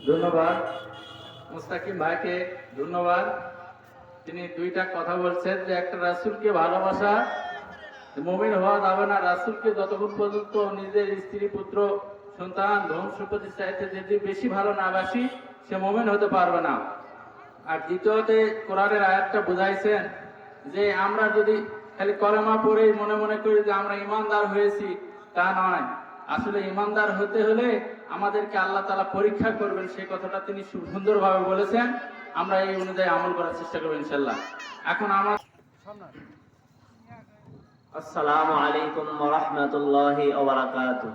ধন্যবাদ মুস্তাকিম ভাইকে, ধন্যবাদ। তিনি দুইটা কথা বলছেন যে একটা রাসূলকে ভালোবাসা, মুমিন হওয়া যাবে না রাসূলকে যতক্ষণ পর্যন্ত নিজের স্ত্রী পুত্র সন্তান ধন সম্পত্তি চাইতে যদি বেশি ভালো না বাসি সে মুমিন হতে পারবে না। আর দ্বিতীয়তে কোরআনের আয়াতটা বুঝাইছেন যে আমরা যদি খালি কলেমা পড়েই মনে মনে করি যে আমরা ইমানদার হয়েছি, তা নয়। আসলে ইমানদার হতে হলে আমাদেরকে আল্লাহ তাআলা পরীক্ষা করবেন, সেই কথাটা তিনি সুন্দরভাবে বলেছেন। আমরা এই অনুযায়ী আমল করার চেষ্টা করব ইনশাআল্লাহ। এখন আমার আসসালামু আলাইকুম ওয়া রাহমাতুল্লাহি ওয়া বারাকাতুহু।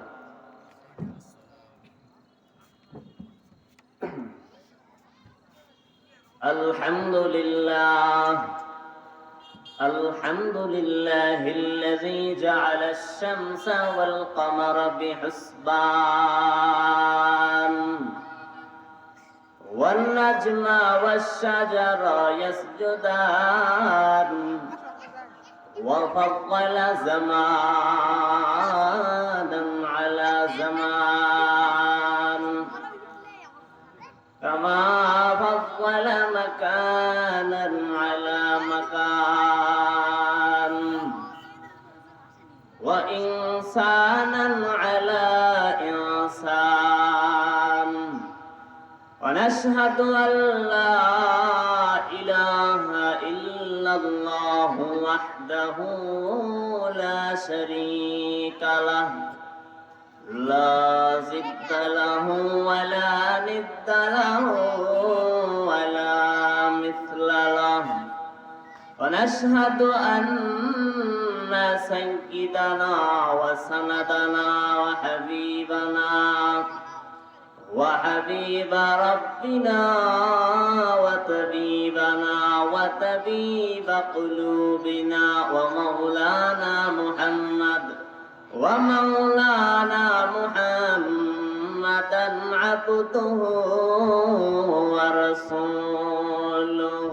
আলহামদুলিল্লাহিল্লাযী জা'আলাশ শামসা ওয়াল কামারা বিহুসবান ওয়ান নাজমা ওয়াশ শাজারা ইয়াসজুদান وفضل زمانا على زمان كما فضل مكانا على مكان وإنسانا على إنسان ونشهد أن لا إله إلا الله وحده لا شريك له لا ضد له ولا ند له ولا مثل له ونشهد أن سيدنا وسندنا وحبيب ربنا وطبيبنا وطبيب قلوبنا ومولانا محمدا عبده ورسوله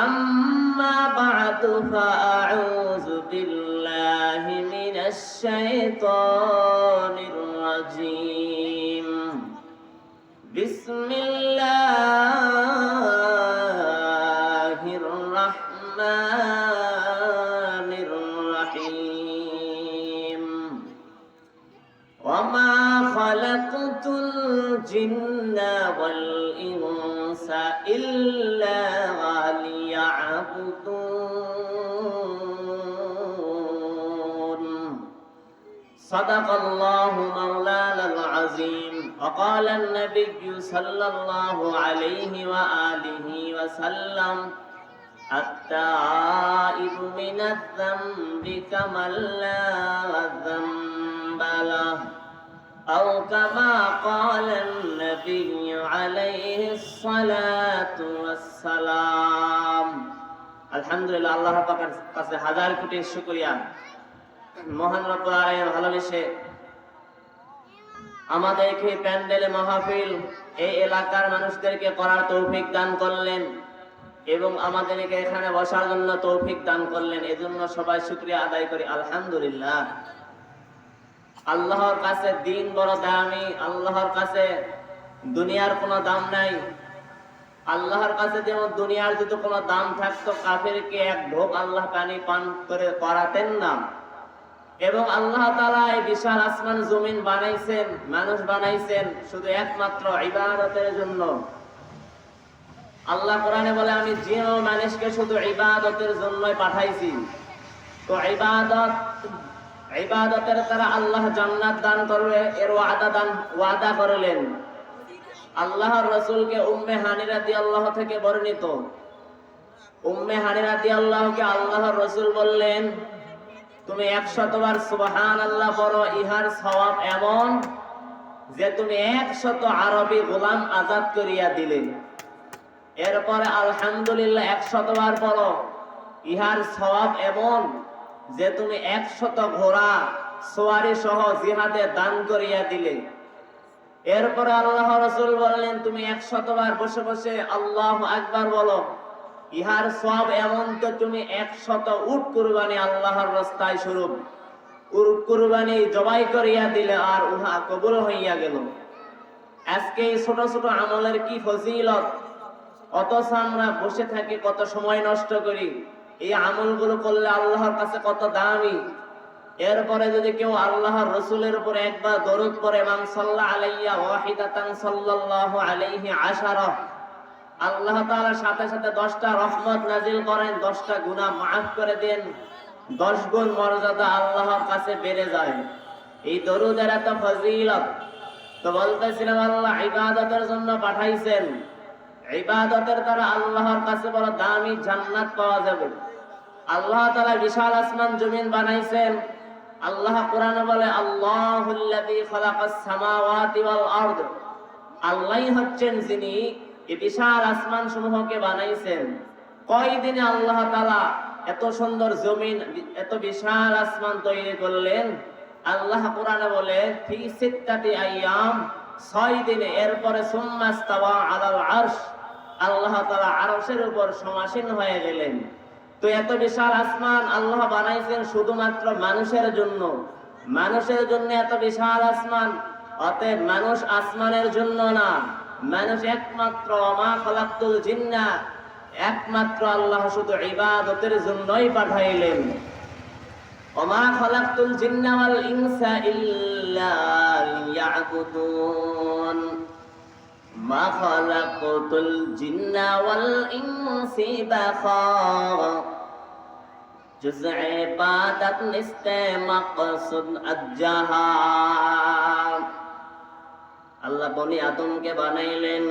أما بعد فأعوذ بالله من الشيطان الرجيم بسم الله الرحمن الرحيم وما خلقت الجن والإنس إلا ليعبدون صدق الله مولانا العظيم وقال النبي صلى الله عليه وآله وسلم التائب من الذنب كمن لا ذنب له أو كما قال النبي عليه الصلاة والسلام الحمد لله الله পাকের কাছে হাজার কোটি শুকরিয়া। মহান রব্বুল আলামিন ভালোবেসে আমাদেরকে প্যান্ডেলে মাহফিল এই এলাকার মানুষদেরকে করার তৌফিক দান করলেন এবং আমাদেরকে এখানে বসার জন্য তৌফিক দান করলেন। এজন্য সবাই শুকরিয়া আদায় করি আলহামদুলিল্লাহ। আল্লাহর কাছে দিন বড় দামি, আল্লাহর কাছে দুনিয়ার কোনো দাম নাই। আল্লাহর কাছে যেমন দুনিয়ার যদি কোনো দাম থাকতো কাফেরকে এক ঢোক আল্লাহ পানি পান করে করাতেন না। এবং আল্লাহ তাআলা এই বিশাল আসমান জমিন বানাইছেন, মানুষ বানাইছেন শুধু একমাত্র ইবাদতের জন্য। আল্লাহ কোরআনে বলে আমি জিন ও মানুষকে শুধু ইবাদতের জন্যই পাঠাইছি। তো ইবাদতের দ্বারা আল্লাহ জান্নাত দান করবে এর ওয়াদা করলেন। আল্লাহর রাসূলকে উম্মে হানি রাদিয়াল্লাহু থেকে বর্ণিত, উম্মে হানি রাদিয়াল্লাহুকে আল্লাহর রাসূল বললেন তুমি 100 বার সুবহানাল্লাহ পড়ো, ইহার সওয়াব এমন যে তুমি 100 আরবি গোলাম আজাদ করিয়া দিলে। এরপরে আলহামদুলিল্লাহ 100 বার পড়ো, ইহার সওয়াব এমন যে তুমি 100 ঘোড়া সওয়ারি সহ জিহাদে দান করিয়া দিলে। এরপরে আল্লাহ রাসূল বললেন তুমি 100 বার বসে বসে আল্লাহু আকবার বলো, ইহার সওয়াব এমন তো তুমি 100 উট কুরবানি আল্লাহর রাস্তায় স্বরূপ উট কুরবানি জবাই করিয়া দিলে আর উহা কবুল হইয়া গেল। আজকে এই ছোট ছোট আমলের কি ফজিলত, অথচ আমরা বসে থাকি কত সময় নষ্ট করি। এই আমলগুলো করলে আল্লাহর কাছে কত দামি। এরপরে যদি কেউ আল্লাহর রসুলের উপর একবার দরুদ পড়ে, মান সাল্লা আলাইয়া ওয়াহিদাতান সাল্লাল্লাহু আলাইহি আশারা, আল্লাহ তাআলা সাথে সাথে 10টা রহমত নাজিল করেন, 10টা গুনাহ মাফ করে দেন, 10 গুণ মর্যাদা আল্লাহর কাছে বেড়ে যায়। এই দরুদের এত ফজিলত। তো বলতেছিলাম আল্লাহ ইবাদতের জন্য পাঠাইছেন, ইবাদতের দ্বারা আল্লাহর কাছে বড় দামি জান্নাত পাওয়া যাবে। আল্লাহ তাআলা বিশাল আসমান জমিন বানাইছেন। আল্লাহ কোরআনে বলে আল্লাহুল্লাযী খালাকাস সামাওয়াতি ওয়াল আরদ, আল্লাহই হচ্ছেন যিনি এই বিশাল আসমান সমূহকে বানাইছেন। কয়দিনে আল্লাহ তাআলা এত সুন্দর জমিন, এত বিশাল আসমান তৈরি করলেন? আল্লাহ কোরআনে বলে ফি সিত্তাতি আইয়াম, 6 দিনে। এরপরে সুম্মাস্তাওয়া আলাল আরশ, আল্লাহ তাআলা আরশের উপর সমাসীন হয়ে গেলেন। তো এত বিশাল আসমান আল্লাহ বানাইছেন শুধুমাত্র মানুষের জন্য। মানুষের জন্য এত বিশাল আসমান, অতএব মানুষ আসমানের জন্য না, মানুষ একমাত্র মা খালাকতুল জিন্না, একমাত্র আল্লাহ শুধু ইবাদতের জন্যই পাঠাইলেন। ওমা খালাকতুল জিন্না ওয়াল ইনসা ইল্লা লিয়াবুদুন, মা খালাকতুল জিন্না ওয়াল ইনসি বাখা, জুজ ইবাদত নিস্তে মাকসুদ আজ্জাহান। আল্লাহ বনি আদমকে বানাইলেন,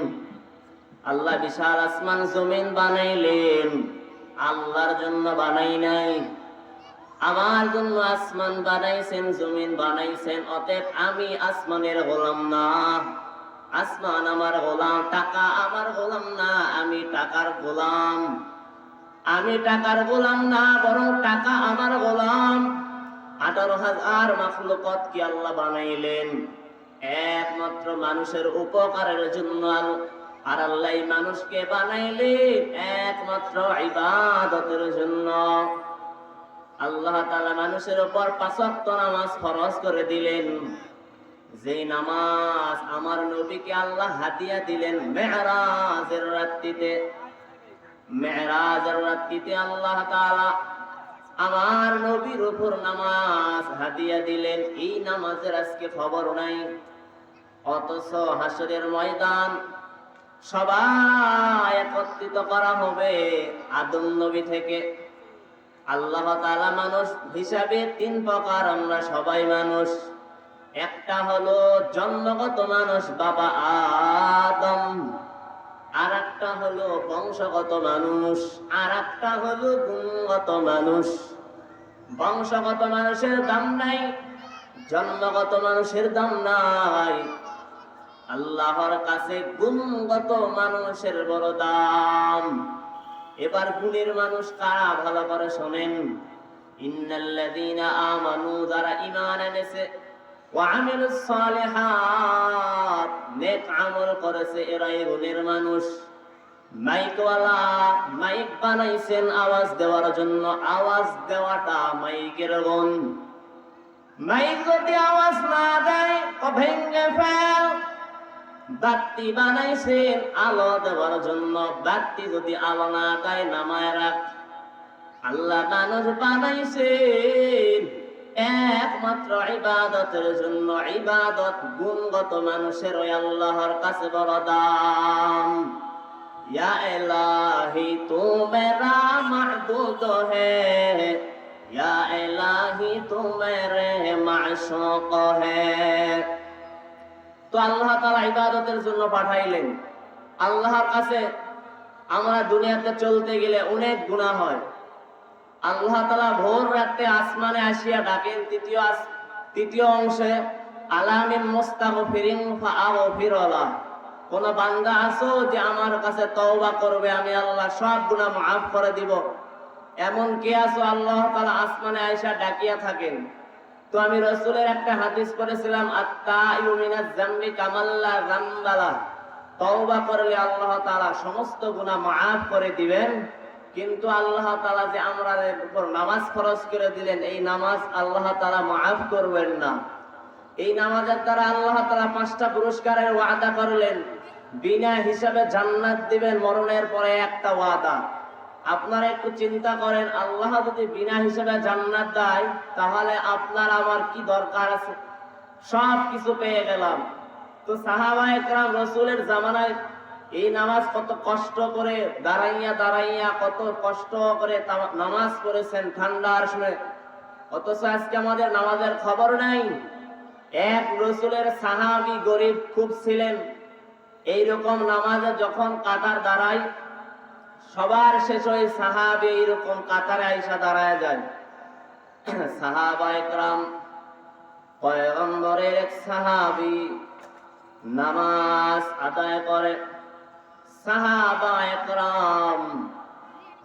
আল্লাহ বিশাল আসমান জমিন বানাইলেন, আল্লাহর জন্য বানাই নাই। আমার জন্য আসমান বানাইছেন, জমিন বানাইছেন। অতএব আমি আসমানের গোলাম না, আসমান আমার গোলাম। টাকা আমার গোলাম না, আমি টাকার গোলাম। আমি টাকার গোলাম না, বরং টাকা আমার গোলাম। 18,000 মাখলুকাত কি আল্লাহ বানাইলেন একমাত্র মানুষের উপকারের জন্য। আর আল্লাহ মানুষকে বানাইলেন একমাত্র ইবাদতের জন্য। আল্লাহ তাআলা মানুষের উপর 5 ওয়াক্ত নামাজ ফরজ করে দিলেন। যে নামাজ আমার নবীকে আল্লাহ হাদিয়া দিলেন মেরাজের রাত্রিতে। মেরাজের রাত্রিতে আল্লাহ তাআলা আমার নবীর উপর নামাজ হাদিয়া দিলেন। এই নামাজের আজকে খবর নাই, অথচ হাসরের ময়দান সবাই একত্রিত করা হবে আদম নবী থেকে। আল্লাহ তাআলা মানুষ হিসাবে 3 প্রকার, আমরা সবাই মানুষ। একটা হলো জন্মগত মানুষ, বাবা আদম। আর একটা হলো বংশগত মানুষ, আর একটা হলো গুণগত মানুষ। বংশগত মানুষের দাম নাই, জন্মগত মানুষের দাম নাই। আল্লাহর কাছে গুণগত মানুষের বড় দাম। এবার গুণের মানুষ কারা, ভালো করে শোনেন। ইন্নাল্লাযীনা আমানু, যারা ঈমান এনেছে, ওয়া আমিলুস সালিহাত, নেক আমল করেছে, এরাই গুণের মানুষ। মাইকওয়ালা মাইক বানাইছেন আওয়াজ দেওয়ার জন্য, আওয়াজ দেওয়াটা মাইকের গুণ। মাইক যদি আওয়াজ না দেয় তো ভেঙে ফেল। বাতি বানাইছেন আলো দেওয়ার জন্য, বাতি যদি আলো না দেয় নামায় রাখ। আল্লাহ মানুষ বানাইছেন একমাত্র ইবাদতের জন্য। ইবাদত গুণগত মানুষের ওই আল্লাহর কাছে বড় দাম। ইয়া ইলাহি তু মেরা মাহবুদ হ্যায়, ইয়া ইলাহি তু মেরে মাশউক হ্যায়। তো আল্লাহ তাআলা ইবাদতের জন্য পাঠাইলেন। আল্লাহর কাছে আমরা দুনিয়াতে চলতে গেলে অনেক গুনাহ হয়। আল্লাহ তাআলা ভোর রাতে আসমানে আসিয়া ডাকেন, তৃতীয় অংশে, আলামিন মুস্তাগফিরিন ফাআগফিরলা। কোন বান্দা আছো যে আমার কাছে তওবা করবে, আমি আল্লাহ সব গুনাহ মাফ করে দিব? এমন কে আছো? আল্লাহ তাআলা আসমানে আইসা ডাকিয়া থাকেন। তো আমি রাসূলের একটা হাদিস পড়েছিলাম, আত-তাইবু মিনাজ যামবি কামাল্লা যামবালা। তওবা করলে আল্লাহ তাআলা সমস্ত গুনাহ মাফ করে দিবেন। কিন্তু আল্লাহ তাআলা যে আমাদের উপর নামাজ ফরজ করে দিলেন, এই নামাজ আল্লাহ তাআলা মাফ করবেন না। এই নামাজের দ্বারা আল্লাহ তাআলা 5টা পুরস্কারের ওয়াদা করলেন। বিনা হিসাবে জান্নাত দিবেন, মরণের পরে একটা ওয়াদা। আপনারা একটু চিন্তা করেন, আল্লাহ যদি বিনা হিসাবে জান্নাত দেয় তাহলে আপনার আমার কি দরকার আছে? সব কিছু পেয়ে গেলাম। তো সাহাবায়ে কেরাম রাসূলের জামানায় এই নামাজ কত কষ্ট করে দাঁড়াইয়া দাঁড়াইয়া কত কষ্ট করে নামাজ পড়েছেন ঠান্ডার সময়, অথচ আজকে আমাদের নামাজের খবর নাই। এক রাসূলের সাহাবী গরিব খুব ছিলেন, এইরকম নামাজে যখন কাতার দাঁড়ায় সবার শেষ ওই সাহাবী এইরকম কাতারে আইসা দাঁড়ায় যায়। সাহাবায়ে কেরাম, পয়গম্বরের এক সাহাবী নামাজ আদায় করে, সাহাবায়ে কেরাম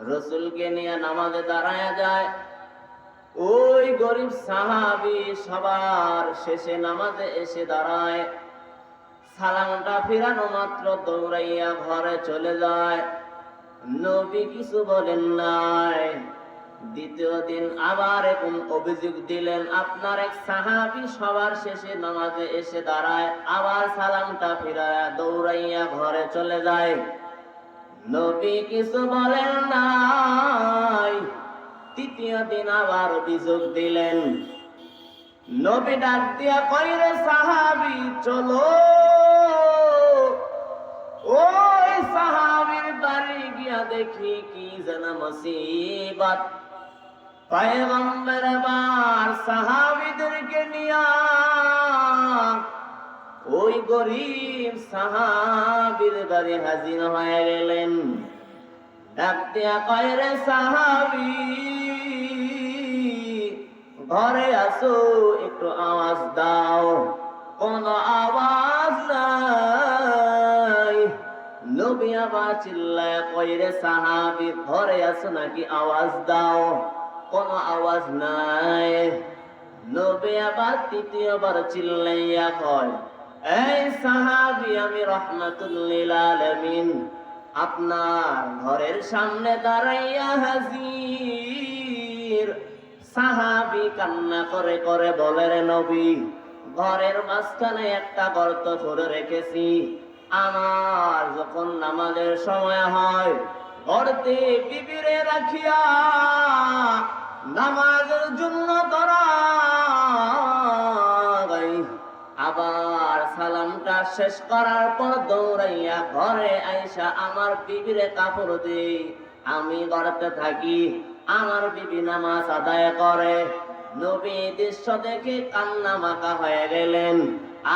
রাসূলকে নিয়ে নামাজে দাঁড়ায় যায়। ওই গরিব সাহাবী সবার শেষে নামাজে এসে দাঁড়ায়, সালামটা ফিরানো মাত্র দৌড়াইয়া ঘরে চলে যায়। নবী কিছু বলেন নাই। দ্বিতীয় দিন আবার এরকম অভিযোগ দিলেন, আপনার এক সাহাবী সবার শেষে নামাজে এসে দাঁড়ায়, আবার সালামটা ফিরায়া দৌড়াইয়া ঘরে চলে যায়। নবী কিছু বলেন নাই। তৃতীয় দিন আবার অভিযোগ দিলেন। নবী ডাক দিয়া কইরে, সাহাবী চলো। ওই সাহাবীর বাড়ি গিয়া দেখি কি যেন মুসিবত। পয়গম্বর আবার সাহাবীদেরকে নিয়া ওই গরিব সাহাবীর বাড়ি হাজির হয়ে গেলেন। ডাক দিয়া কইরে, সাহাবী ঘরে আসো, একটু আওয়াজ দাও। কোন আওয়াজ নাই। নবী আবার চিল্লায় কইরে, সাহাবী ঘরে আসো নাকি আওয়াজ দাও? কোন আওয়াজ নাই। নবী আবার তৃতীয়বার চিল্লাইয়া কয়, এই সাহাবী, আমি রাহমাতুল লিল আলামিন, আপনার ঘরের সামনে দাঁড়াইয়া হাজির। সাহাবী কান্না করে করে বলে, রে নবী, ঘরের মাঝখানে একটা গর্ত করে রেখেছি, আমার যখন নামাজের সময় হয় গর্তে বিবিরে রাখিয়া নামাজের জন্য দাঁড়াই। আবার সালামটা শেষ করার পর দৌড়াইয়া ঘরে আইসা আমার বিবিরে কাপড় দেই, আমি গর্তে থাকি, আমার বিবি নামাজ আদায় করে। নবী দৃশ্য দেখে কান্না মাখা হয়ে গেলেন,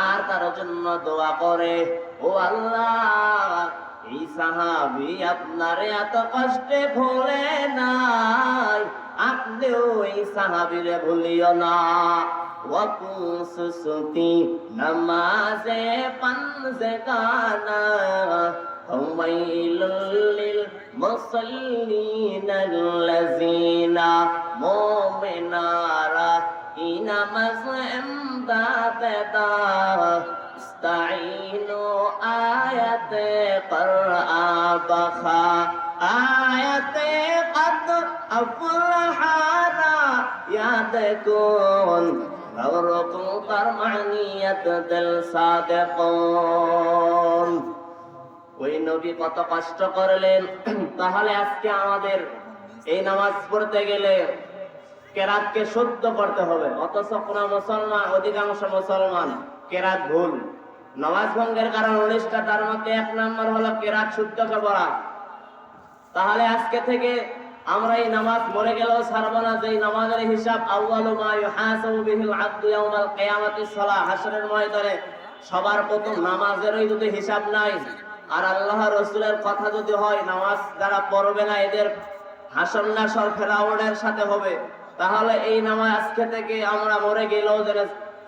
আর তার জন্য দোয়া করে, ও আল্লাহ, এই সাহাবী আপনারে এত কষ্টে ভুলে নাই, আপনিও এই সাহাবীরে ভুলিও না। ওয়াকুসুতি নামাজে পানজে কানা ওয়াইলুল মুসাল্লিনাল্লাযিনা মুমিনারা ইনামাজ এমদাদে দা ইস্তাঈনু আয়াতে করআ বাখা আয়াতে কদ আফলাহানা ইয়াদকুন গৌরকুম তারমানিয়াত দিল সাদেকুন। ওই নবী কত কষ্ট করলেন। তাহলে আজকে আমাদের এই নামাজ পড়তে গেলে কেরাতকে শুদ্ধ করতে হবে, অথচ কোন মুসলমান, অধিকাংশ মুসলমান কেরাত ভুল। নামাজ ভঙ্গের কারণ 19টা, তার মধ্যে 1 নম্বর হলো কেরাত শুদ্ধ করা। তাহলে আজকে থেকে আমরা এই নামাজ মরে গেলেও ছাড়বো না, যে নামাজের হিসাব আউয়ালু মা ইউহাসাবু বিহিল আবদু ইয়াউমাল কিয়ামাতিস সালাহ, হাসরের ময়দানে সবার প্রথম নামাজেরই যদি হিসাব নাই, আর আল্লাহ রাসূলের কথা যদি হয় নামাজ যারা পড়বে না এদের হাসর নাসর ফেরাউনের সাথে হবে, তাহলে এই নামাজ আজকে থেকে আমরা মরে গেলেও যেন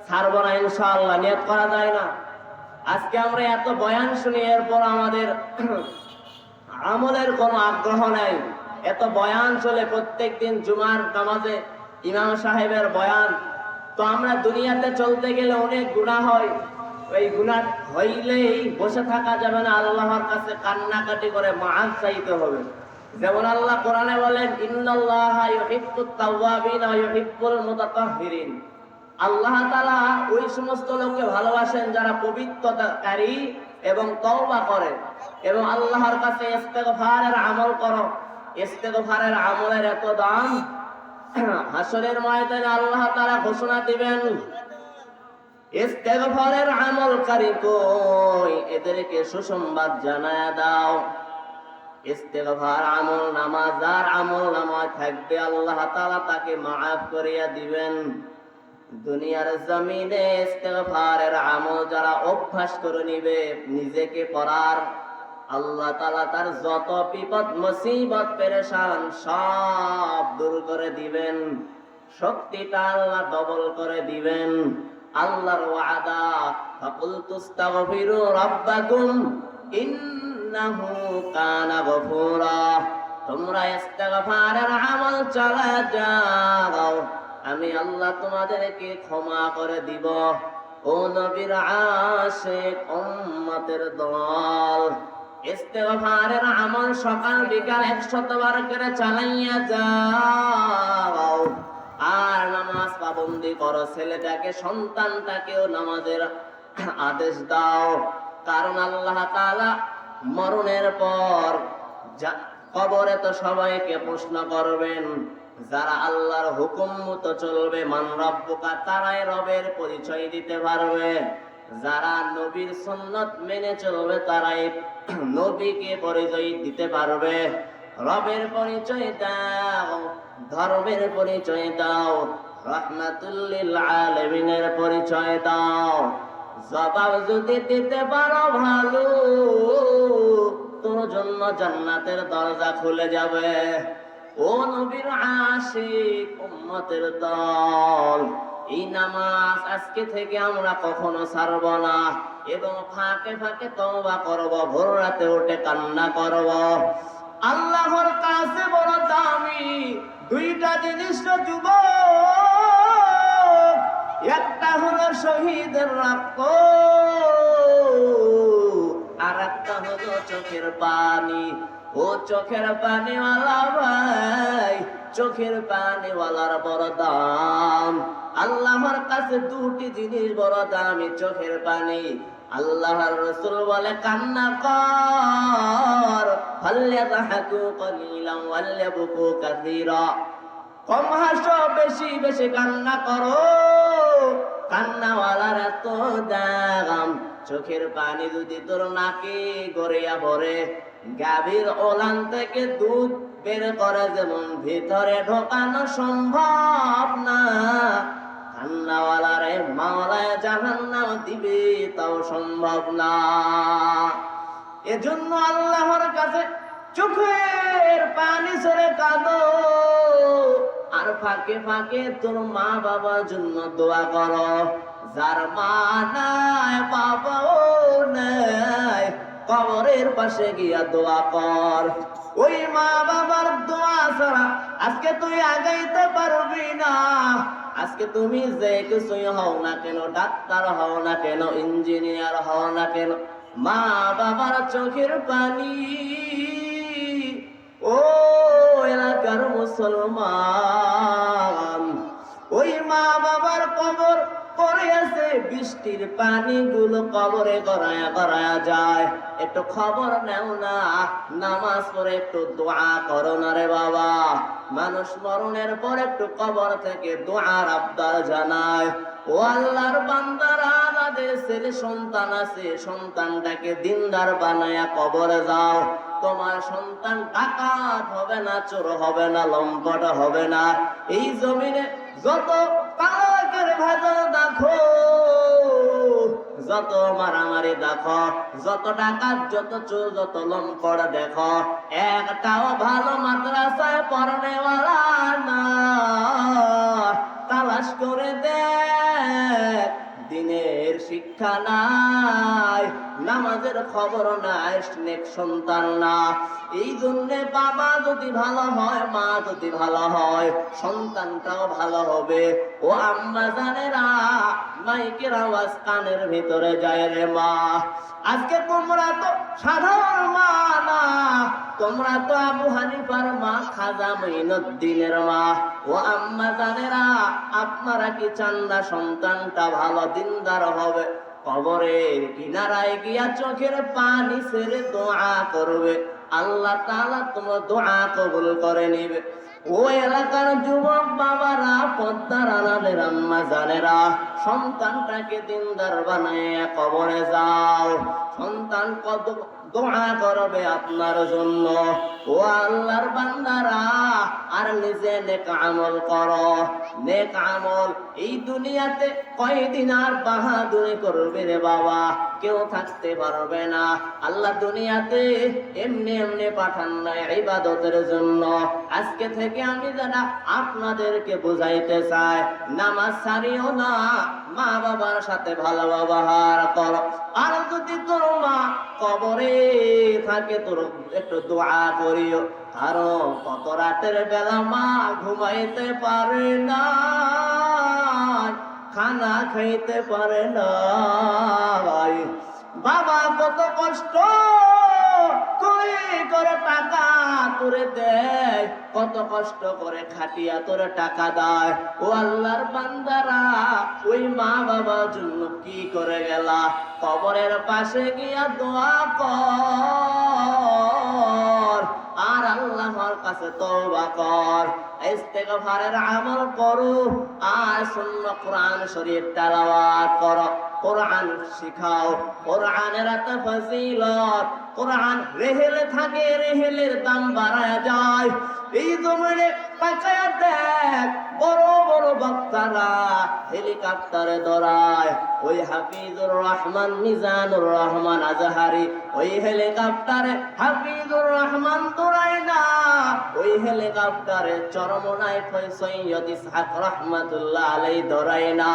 ছাড়বো না ইনশাআল্লাহ, নিয়ত করা যায় না। আজকে আমরা এত বয়ান শুনি, এরপর আমাদের আমলের কোনো আগ্রহ নাই। এত বয়ান চলে প্রত্যেকদিন জুমার নামাজে, ইমাম সাহেবের বয়ান। তো আমরা দুনিয়াতে চলতে গেলে অনেক গুনাহ হয়, ওই গুনাহ হইলেই বসে থাকা যাবে না, আল্লাহর কাছে কান্নাকাটি করে মাফ চাইতে হবে। যেমন আল্লাহ কোরআনে বলেন, ইন্নাল্লাহা ইউহিব্বুত তাওয়াবিন ওয়া ইউহিব্বুল মুতাতাহহিরিন। আল্লাহ তাআলা ওই সমস্ত লোককে ভালোবাসেন যারা পবিত্রতাকারী এবং তওবা করে এবং আল্লাহর কাছে ইস্তেগফারের আমল করো। ইস্তেগফারের আমলের এত দাম, হাসরের ময়দানে আল্লাহ তাআলা ঘোষণা দিবেন, ইস্তেগফারের আমলকারী কই, এদেরকে সুসংবাদ জানায়া দাও। ইস্তেগফার আমল নামা যার আমল নামায় থাকবে আল্লাহ তাআলা তাকে মাফ করিয়া দিবেন। দুনিয়ার জমিনে ইস্তেগফারের আমল যারা অভ্যাস করে নিবে নিজেকে পড়ার, আল্লাহ তাআলা তার যত বিপদ মুসিবত পেরেশান সব দূর করে দিবেন, শক্তিটা আল্লাহ ডবল করে দিবেন। আল্লাহর ওয়াদা, ফাকুলতুস্তাগফিরু রাব্বাকুম ইন্নাহু কানা গফুরা। তোমরা ইস্তেগফারের আমল চালায় যাও, আমি আল্লাহ তোমাদেরকে ক্ষমা করে দিব। ও নবীর আশিক উম্মতের দল, ইস্তেগফারের আমল সকাল বিকাল 100 বার করে চালাইয়া যাও। আর নামাজ পাবন্দি করো, ছেলেটাকে সন্তানটাকেও নামাজের আদেশ দাও। কারণ আল্লাহ তাআলা মরণের পর কবরে তো সবাইকে প্রশ্ন করবেন। যারা আল্লাহর হুকুম মতো চলবে, মান রব্বুকা, তারাই রবের পরিচয় দিতে পারবে। যারা নবীর সুন্নাত মেনে চলবে তারাই নবীকে পরিচয় দিতে পারবে। রবের পরিচয় দাও, ধর্মের পরিচয় দাও, রাহমাতুল লিল আলামিনের পরিচয় দাও। জবাব যদি দিতে পারো ভালো, তোর জন্য জান্নাতের দরজা খুলে যাবে। ও নবীর আশিক উম্মতের দল, এই নামাজ আজকে থেকে আমরা কখনো ছাড়ব না এবং ফাঁকে ফাঁকে তওবা করব, ভোর রাতে উঠে কান্না করব। আল্লাহর কাছে বড় দামি দুইটা জিনিস যুবক, একটা হলো শহীদের রক্ত আর একটা হলো চোখের পানি। ও চোখের পানিওয়ালা ভাই, চোখের পানিওয়ালার বড় দাম। আল্লাহর কাছে দুটি জিনিস বড় দামি, চোখের পানি। আল্লাহর রাসূল বলে, কান্না কর, ফালইয়াদহাকু কালিলান ওয়ালইয়াবকু কাসীরা। কম হাসো, বেশি বেশি কান্না করো। কান্নাওয়ালার এত দাম। চোখের পানি যদি তোর নাকে গড়িয়া পড়ে, গাভীর ওলান থেকে দুধ বের করে যেমন ভিতরে ঢোকানো সম্ভব না, কান্নাওয়ালারে মাওলায় জাহান্নাম দিবে তাও সম্ভব না। এজন্য আল্লাহর কাছে চোখের পানি ছেড়ে কাঁদো, আর ফাঁকে ফাঁকে তোর মা বাবার জন্য দোয়া করো। যার মা নাই বাবাও নাই, কবরের পাশে গিয়া দোয়া কর। ওই মা বাবার দোয়া ছাড়া আজকে তুই আগাইতে পারবি না। আজকে তুমি যে কিছুই হও না কেন, ডাক্তার হও না কেন, ইঞ্জিনিয়ার হও না কেন, মা বাবার চোখের পানি। ও এলাকার মুসলমান, ওই মা বাবার কবর পড়ে আছে, বৃষ্টির পানিগুলো কবরে গড়ায়া গড়ায়া যায়। একটু খবর নেও না, নামাজ পড়ে একটু দোয়া করো না রে বাবা। মানুষ মরণের পর একটু কবর থেকে দোয়ার আবদার জানায়। ও আল্লাহর বান্দারা, আমাদের ছেলে সন্তান আছে, সন্তানটাকে দিনদার বানায়া কবরে যাও। তোমার সন্তান ডাকাত হবে না, চোর হবে না, লম্পট হবে না। এই জমিনে যত তালাকের ভেজাল দেখো, যত মারামারি দেখো, যত ডাকাত, যত চোর, যত লম্পট দেখো, একটাও ভালো মাদ্রাসায় পড়নেওয়ালা না। তালাশ করে দেখ, দিনের শিক্ষা নাই, নামাজের খবর নাই, নেক সন্তান না। এই জন্যে বাবা যদি ভালো হয়, মা যদি ভালো হয়, সন্তানটাও ভালো হবে। ও আম্মা জানেরা, মাইকের আওয়াজ কানের ভিতরে যায় রে মা। আজকে তোমরা তো সাধারণ মা না, তোমরা তো আবু হানিফার মা, খাজা মঈনুদ্দিনের মা। ও আম্মা জানেরা, আপনারা কি চান না সন্তানটা ভালো দিনদার হবে? কবরের কিনারায় গিয়া চোখের পানি ছেড়ে দোয়া করবে, আল্লাহ তাআলা তোমার দোয়া কবুল করে নিবে। ও এলাকার যুবক বাবারা, পদ্মার আড়ালের আম্মা জানেরা, সন্তানটাকে দিনদার বানাইয়া কবরে যাও। সন্তান কত দোয়া করবে আপনার জন্য। ও আল্লাহর বান্দারা, আর নিজে নেক আমল করো। নেক আমল এই দুনিয়াতে কয়দিন আর বাহাদুরি করবে রে বাবা, কেউ থাকতে পারবে না। আল্লাহ দুনিয়াতে এমনি এমনি পাঠান নাই ইবাদতের জন্য। আজকে থেকে আমি যারা আপনাদেরকে বুঝাইতে চাই, নামাজ ছাড়িও না, মা বাবার সাথে ভালো ব্যবহার করো। আর যদি তোর মা কবরে থাকে, তোর একটু দোয়া করিও। কারণ কত রাতের বেলা মা ঘুমাইতে পারে না, খানা খাইতে পারে না। বাবা কত কষ্ট করে টাকা তোরে দেয়, কত কষ্ট করে খাটিয়া তোরে টাকা দেয়। ও আল্লাহর বান্দারা, ওই মা বাবার জন্য কি করে গেলা? কবরের পাশে গিয়া দোয়া কর, আর আল্লাহর কাছে তওবা কর, ইস্তেগফারের আমল করো, আর সুন্নাহ কোরআন শরীফ তেলাওয়াত করো। কোরআন শিখাও, কোরআনের এত ফজিলত। কোরআন রেহেলে থাকে, রেহেলের দাম বাড়ায় যায়। এই জমিনে তাকায়া দেখ, বড় বড় বক্তারা হেলিকপ্টারে দৌড়ায়। ওই হাফিজুর রহমান, মিজানুর রহমান আজহারি, ওই হেলিকপ্টারে হাফিজুর রহমান দৌড়ায় না। ওই হেলিকপ্টারে চরমনায় সৈয়দ ইসহাক রহমাতুল্লাহ আলাইহি দৌড়ায় না।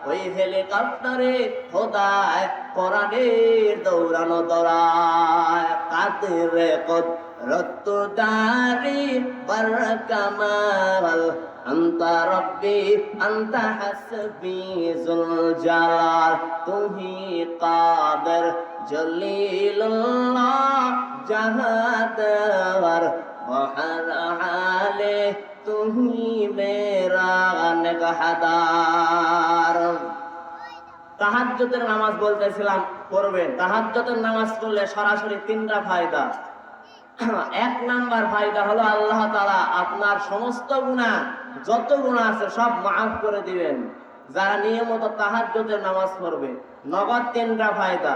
ওই হেলিকপ্টারে খোদায় কোরআনের দৌড়ানো দৌড়ায়। কাদের কদরত দারি বরকামাল, আন্তা রব্বি আন্তা হাসবি জুল জালাল, তুহি কাদের জলিলুল্লাহ জাহাদার বহর হালে, তুহি মেরা নেগহদার। তাহাজ্জুদের নামাজ বলতেছিলাম পড়বেন। তাহাজ্জুদের নামাজ পড়লে সরাসরি তিনটা ফায়দা। এক নাম্বার ফায়দা হলো আল্লাহ তাআলা আপনার সমস্ত গুনাহ, যত গুনাহ আছে সব মাফ করে দিবেন যারা নিয়মিত তাহাজ্জুদের নামাজ পড়বে। নগদ তিনটা ফায়দা।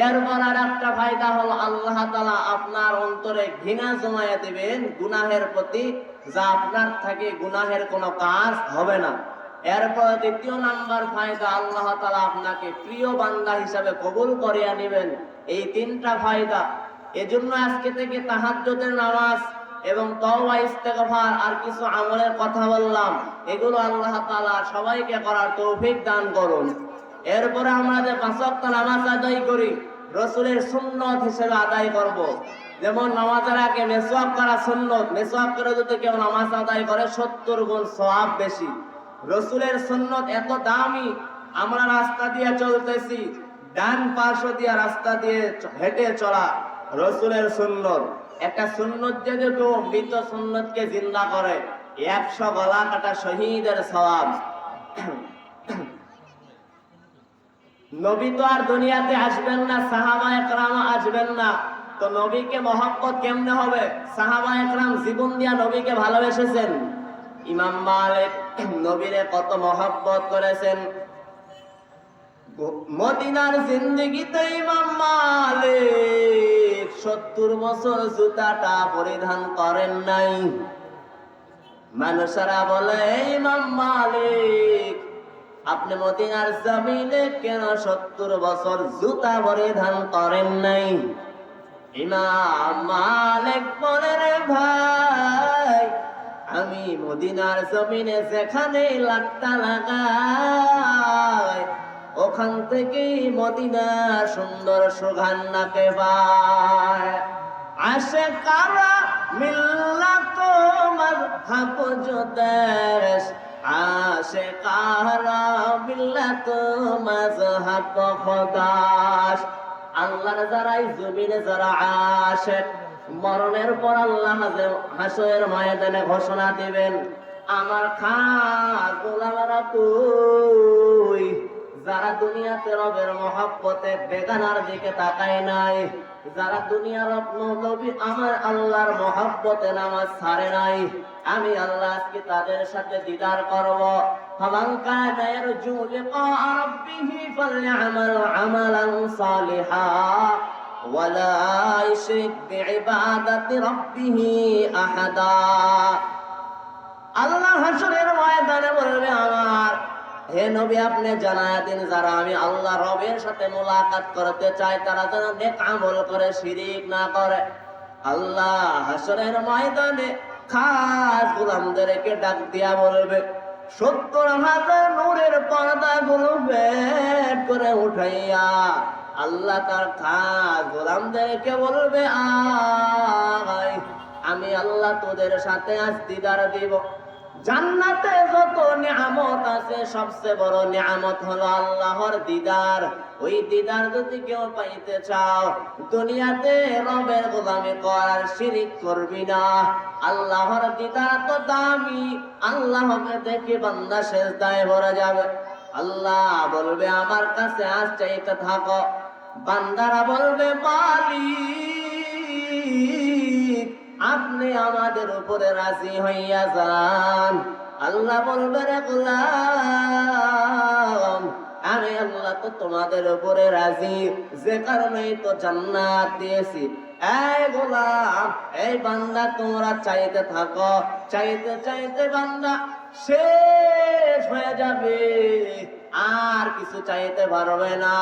এরপর আর একটা ফায়দা হলো আল্লাহ তাআলা আপনার অন্তরে ঘৃণা জমায়ে দিবেন গুনাহের প্রতি, যা আপনার থেকে গুনাহের কোনো কাজ হবে না। এরপর দ্বিতীয় নাম্বার ফায়দা, আল্লাহ তাআলা আপনাকে প্রিয় বান্দা হিসাবে কবুল করিয়া নেবেন। এই তিনটা ফায়দা। এজন্য আজকে থেকে তাহাজ্জুদের নামাজ এবং তওবা ইস্তেগফার আর কিছু আমলের কথা বললাম, এগুলো আল্লাহ তাআলা সবাইকে করার তৌফিক দান করুন। এরপরে আমরা যে 5 ওয়াক্ত নামাজ আদায় করি, রাসূলের সুন্নাত হিসেবে আদায় করব। যেমন নামাজের আগে মিসওয়াক করা সুন্নাত, মিসওয়াক করে যদি কেউ নামাজ আদায় করে 70 গুণ সওয়াব বেশি। রাসূলের সুন্নাত এত দামি, আমরা রাস্তা দিয়ে চলতেছি, ডান পার্শ্ব দিয়ে রাস্তা দিয়ে হেঁটে চলা রাসূলের সুন্নাত। একটা সুন্নাত যদি কেউ মৃত সুন্নাতকে জিন্দা করে, 100 গলা কাটা শহীদের সওয়াব। নবী তো আর দুনিয়াতে আসবেন না, সাহাবায়ে কেরাম আসবেন না, তো নবীকে মহব্বত কেমনে হবে? সাহাবায়ে কেরাম জীবন দিয়া নবীকে ভালোবেসেছেন। ইমাম মালিক নবীরে কত মহব্বত করেছেন। মদিনার জিন্দেগিতে ইমাম মালিক 70 বছর জুতাটা পরিধান করেন নাই। মানুষেরা বলে, ইমাম মালিক আপনি মদিনার জমিনে কেন 70 বছর জুতা পরিধান করেন নাই? ইমাম মালিক বলে, রে ভাই, আমি মদিনার জমিনে যেখানে লাট্টা লাগাই, ওখান থেকেই মদিনার সুন্দর সুগন্ধ নাকে পায়। আসে কারা মিল্লাত মাযহাব জো দেশ, আশিকারা মিল্লাত মাযহাব খোদাস। আল্লাহর যারাই জমিনে যারা আশিক, মরণের পর আল্লাহ হাসরের ময়দানে ঘোষণা দিবেন, আমার খাস গোলামেরা কই, যারা দুনিয়াতে রবের মহব্বতে বেগানার দিকে তাকায় নাই, যারা দুনিয়ার নবী আমার আল্লাহর মহব্বতে নামাজ ছাড়ে নাই, আমি আল্লাহ আজকে তাদের সাথে দিদার করব। ফামান কানা ইয়ারজু লিকা রাব্বিহি ফালইআমাল আমালান সালিহা ওয়ালা ইউশরিক বিইবাদাতি রাব্বিহি আহাদা। আল্লাহ হাসরের ময়দানে বলবে, আমার হে নবী আপনি জানায়া দিন, যারা আমি আল্লাহ রবের সাথে মোলাকাত করতে চাই তারা যেন নেক আমল করে, শিরিক না করে। আল্লাহ হাসরের ময়দানে খাস গোলামদেরকে ডাক দিয়া বলবে, ৭০,০০০ নূরের পর্দা গুলো বের করে উঠাইয়া আল্লাহ তার খাস গোলামদেরকে বলবে, আয় আমি আল্লাহ তোদের সাথে আজ দিদার দিব। জান্নাতে যত নিয়ামত আছে সবচেয়ে বড় নিয়ামত হলো আল্লাহর দিদার। ওই দিদার যদি কেউ পাইতে চাও, দুনিয়াতে রবের গোলামি করার শিরিক করবি না। আল্লাহর দিদার তো দামি, আল্লাহকে দেখে বান্দা সেজদায় ভরে যাবে। আল্লাহ বলবে, আমার কাছে আজ চাইতে থাকো। বান্দারা বলবে, মালিক আপনি আমাদের উপরে রাজি হইয়া যান। আল্লাহ বলবে, রে গোলাম আমি আল্লাহ তো তোমাদের উপরে রাজি, যে কারণেই তো জান্নাত দিয়েছি। এই গোলাম, এই বান্দা তোমরা চাইতে থাকো। চাইতে চাইতে বান্দা শেষ হয়ে যাবে, আর কিছু চাইতে পারবে না।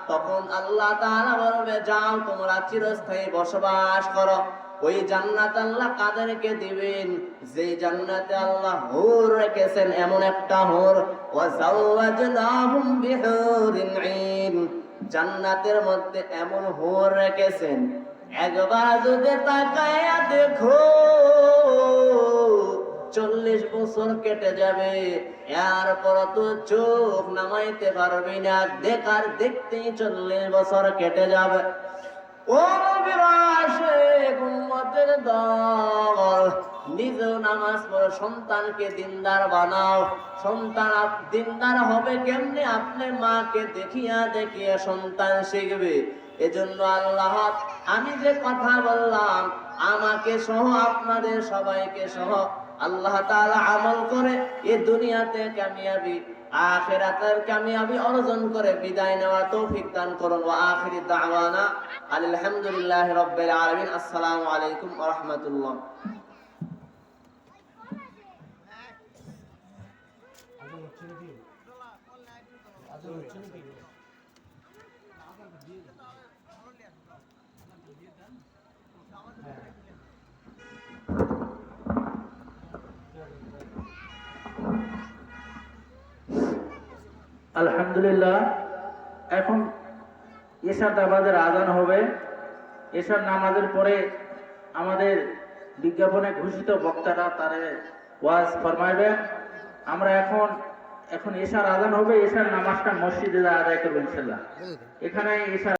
তখন আল্লাহ তাআলা বলবে, যাও তোমরা চিরস্থায়ী বসবাস করো। ওই জান্নাত আল্লাহ কাদেরকে দিবেন? যে জান্নাতে আল্লাহ হুর রেখেছেন, এমন একটা হুর, ওয়া যাওয়াজনাহুম বিহুরিন ঈন। জান্নাতের মধ্যে এমন হুর রেখেছেন, একবার যদি তাকায়া দেখো 40 বছর কেটে যাবে, এরপর তো চোখ নামাইতে পারবি না, দেখার দেখতেই 40 বছর কেটে যাবে। ও বিরাশিক উম্মতের দল, নিজেও নামাজ পড়ে সন্তানকে দিনদার বানাও। সন্তান দিনদার হবে কেমনে? আপনি মাকে দেখিয়া দেখিয়া সন্তান শিখবে। এজন্য আল্লাহ আমি যে কথা বললাম, আমাকে সহ আপনাদের সবাইকে সহ আল্লাহ তাআলা আমল করে এই দুনিয়াতে কামিয়াবি, আখিরাতের কামিয়াবি অর্জন করে বিদায় নেওয়ার তৌফিক দান করুন। ওয়া আখিরি দাওয়ানা আলহামদুলিল্লাহি রাব্বিল আলামিন। আসসালামু আলাইকুম ওয়া রাহমাতুল্লাহ। আলহামদুলিল্লাহ, এখন এশার নামাজের আজান হবে। এশার নামাজের পরে আমাদের বিজ্ঞাপনে ঘোষিত বক্তারা তারে ওয়াজ ফরমাইবেন। আমরা এখন এশার আজান হবে, এশার নামাজটা মসজিদে আদায় করবো ইনশাআল্লাহ। এখানে এশার